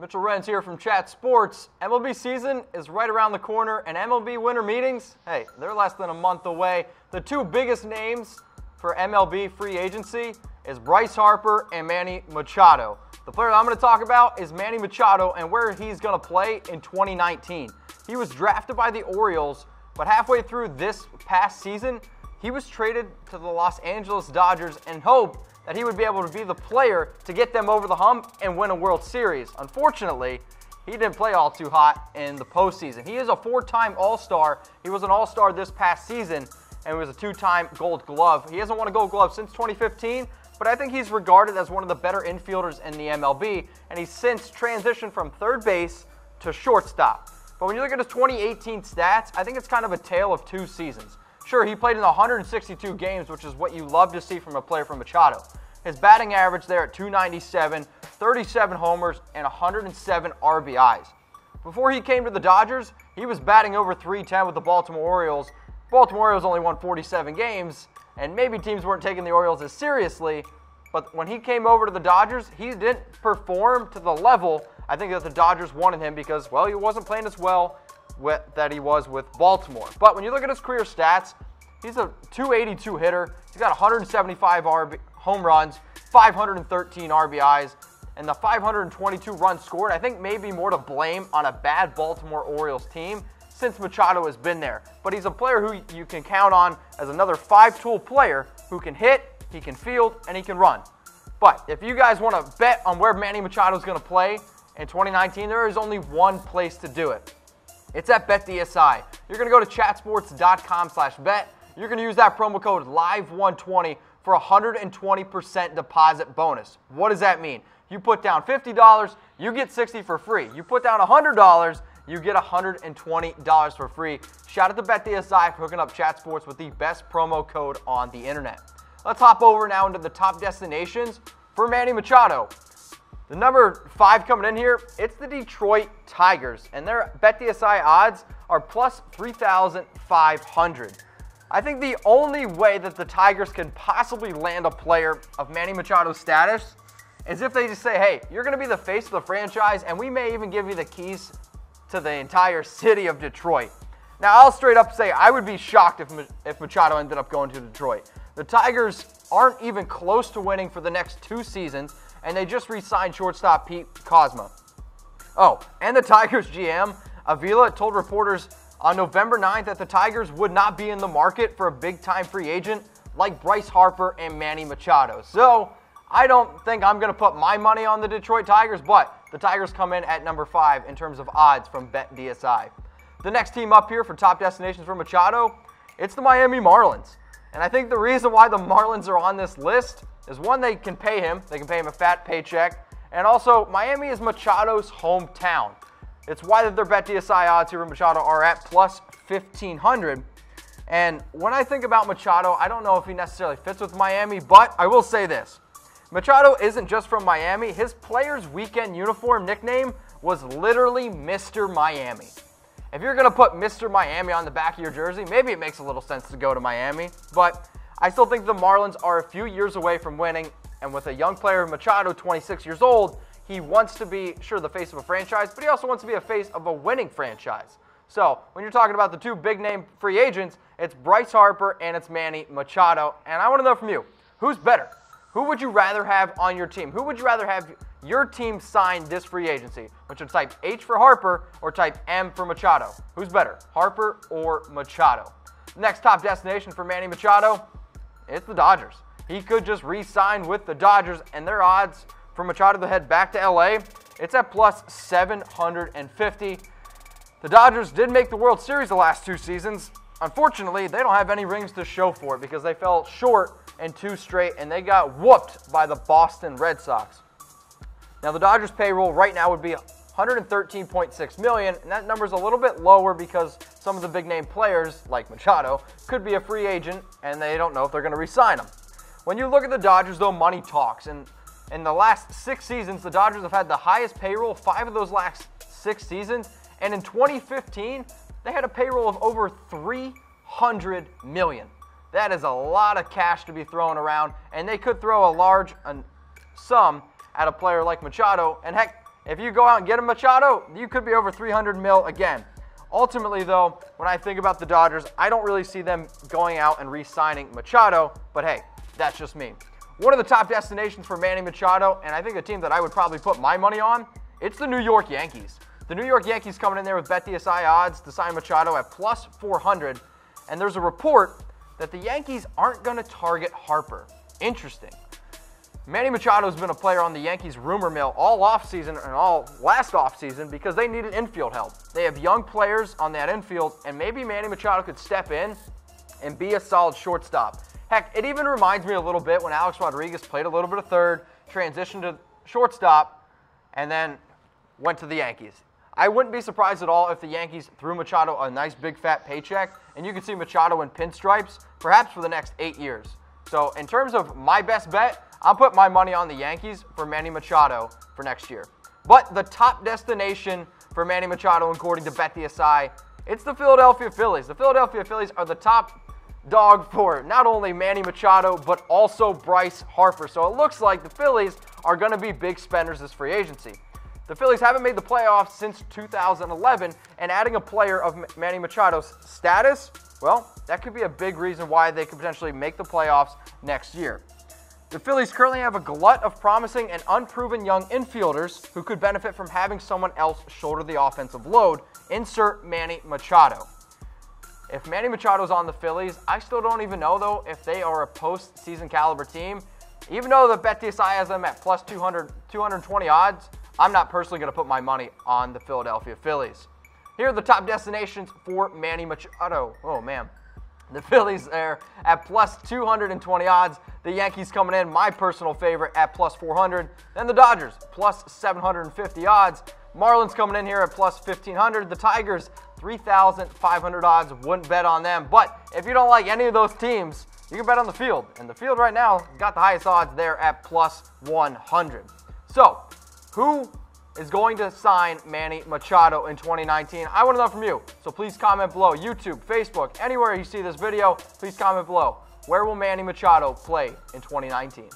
Mitchell Renz here from Chat Sports. MLB season is right around the corner, and MLB winter meetings, hey, they're less than a month away. The two biggest names for MLB free agency is Bryce Harper and Manny Machado. The player that I'm going to talk about is Manny Machado and where he's going to play in 2019. He was drafted by the Orioles, but halfway through this past season, he was traded to the Los Angeles Dodgers in hope that he would be able to be the player to get them over the hump and win a World Series. Unfortunately, he didn't play all too hot in the postseason. He is a four-time All-Star. He was an All-Star this past season, and he was a two-time Gold Glove. He hasn't won a Gold Glove since 2015, but I think he's regarded as one of the better infielders in the MLB, and he's since transitioned from third base to shortstop. But when you look at his 2018 stats, I think it's kind of a tale of two seasons. Sure, he played in 162 games, which is what you love to see from a player from Machado. His batting average there at .297, 37 homers, and 107 RBIs. Before he came to the Dodgers, he was batting over .310 with the Baltimore Orioles. Baltimore Orioles only won 47 games, and maybe teams weren't taking the Orioles as seriously, but when he came over to the Dodgers, he didn't perform to the level I think that the Dodgers wanted him because, well, he wasn't playing as well that he was with Baltimore. But when you look at his career stats, he's a .282 hitter. He's got 175 home runs, 513 RBIs, and the 522 runs scored, I think maybe more to blame on a bad Baltimore Orioles team since Machado has been there. But he's a player who you can count on as another five-tool player who can hit, he can field, and he can run. But if you guys want to bet on where Manny Machado is going to play in 2019, there is only one place to do it. It's at BetDSI. You're going to go to chatsports.com/bet. You're going to use that promo code LIVE120 for a 120% deposit bonus. What does that mean? You put down $50, you get $60 for free. You put down $100, you get $120 for free. Shout out to BetDSI for hooking up Chat Sports with the best promo code on the internet. Let's hop over now into the top destinations for Manny Machado. The number 5 coming in here, it's the Detroit Tigers, and their BetDSI odds are plus 3,500. I think the only way that the Tigers can possibly land a player of Manny Machado's status is if they just say, hey, you're going to be the face of the franchise, and we may even give you the keys to the entire city of Detroit. Now, I'll straight up say I would be shocked if Machado ended up going to Detroit. The Tigers aren't even close to winning for the next 2 seasons, and they just re-signed shortstop Pete Kozma. Oh, and the Tigers GM, Avila, told reporters on November 9th that the Tigers would not be in the market for a big-time free agent like Bryce Harper and Manny Machado. So, I don't think I'm going to put my money on the Detroit Tigers, but the Tigers come in at number 5 in terms of odds from BetDSI. The next team up here for top destinations for Machado, it's the Miami Marlins. And I think the reason why the Marlins are on this list is, one, they can pay him a fat paycheck, and also Miami is Machado's hometown. It's why that their BetDSI odds here for Machado are at plus 1,500. And when I think about Machado, I don't know if he necessarily fits with Miami, but I will say this. Machado isn't just from Miami. His player's weekend uniform nickname was literally Mr. Miami. If you're going to put Mr. Miami on the back of your jersey, maybe it makes a little sense to go to Miami, but I still think the Marlins are a few years away from winning, and with a young player, Machado, 26 years old, he wants to be, sure, the face of a franchise, but he also wants to be a face of a winning franchise. So, when you're talking about the two big-name free agents, it's Bryce Harper and it's Manny Machado, and I want to know from you, who's better? Who would you rather have on your team? Who would you rather have your team sign this free agency? Which would type H for Harper or type M for Machado? Who's better, Harper or Machado? Next top destination for Manny Machado, it's the Dodgers. He could just re-sign with the Dodgers, and their odds for Machado to head back to LA, it's at plus 750. The Dodgers did make the World Series the last 2 seasons. Unfortunately, they don't have any rings to show for it because they fell short in 2 straight, and they got whooped by the Boston Red Sox. Now, the Dodgers payroll right now would be $113.6 million, and that number's a little bit lower because some of the big-name players, like Machado, could be a free agent, and they don't know if they're going to re-sign him. When you look at the Dodgers, though, money talks, and in the last 6 seasons, the Dodgers have had the highest payroll 5 of those last 6 seasons, and in 2015, they had a payroll of over $300 million. That is a lot of cash to be thrown around, and they could throw a large sum at a player like Machado, and heck, If you go out and get a Machado, you could be over 300 mil again. Ultimately, though, when I think about the Dodgers, I don't really see them going out and re-signing Machado, but hey, that's just me. One of the top destinations for Manny Machado, and I think a team that I would probably put my money on, it's the New York Yankees. The New York Yankees coming in there with BetDSI odds to sign Machado at plus 400, and there's a report that the Yankees aren't going to target Harper. Interesting. Manny Machado has been a player on the Yankees rumor mill all offseason and all last offseason because they needed infield help. They have young players on that infield, and maybe Manny Machado could step in and be a solid shortstop. Heck, it even reminds me a little bit when Alex Rodriguez played a little bit of third, transitioned to shortstop, and then went to the Yankees. I wouldn't be surprised at all if the Yankees threw Machado a nice big fat paycheck, and you could see Machado in pinstripes, perhaps for the next 8 years. So in terms of my best bet, I'll put my money on the Yankees for Manny Machado for next year. But the top destination for Manny Machado, according to BetDSI, it's the Philadelphia Phillies. The Philadelphia Phillies are the top dog for not only Manny Machado, but also Bryce Harper. So it looks like the Phillies are going to be big spenders this free agency. The Phillies haven't made the playoffs since 2011, and adding a player of Manny Machado's status, well, that could be a big reason why they could potentially make the playoffs next year. The Phillies currently have a glut of promising and unproven young infielders who could benefit from having someone else shoulder the offensive load. Insert Manny Machado. If Manny Machado's on the Phillies, I still don't even know, though, if they are a postseason caliber team. Even though the BetDSI has them at plus 220 odds, I'm not personally going to put my money on the Philadelphia Phillies. Here are the top destinations for Manny Machado. Oh, man. The Phillies there at plus 220 odds. The Yankees coming in, my personal favorite, at plus 400. Then the Dodgers, plus 750 odds. Marlins coming in here at plus 1,500. The Tigers, 3,500 odds. Wouldn't bet on them. But if you don't like any of those teams, you can bet on the field. And the field right now got the highest odds there at plus 100. So, who is going to sign Manny Machado in 2019? I want to know from you. So please comment below. YouTube, Facebook, anywhere you see this video, please comment below. Where will Manny Machado play in 2019?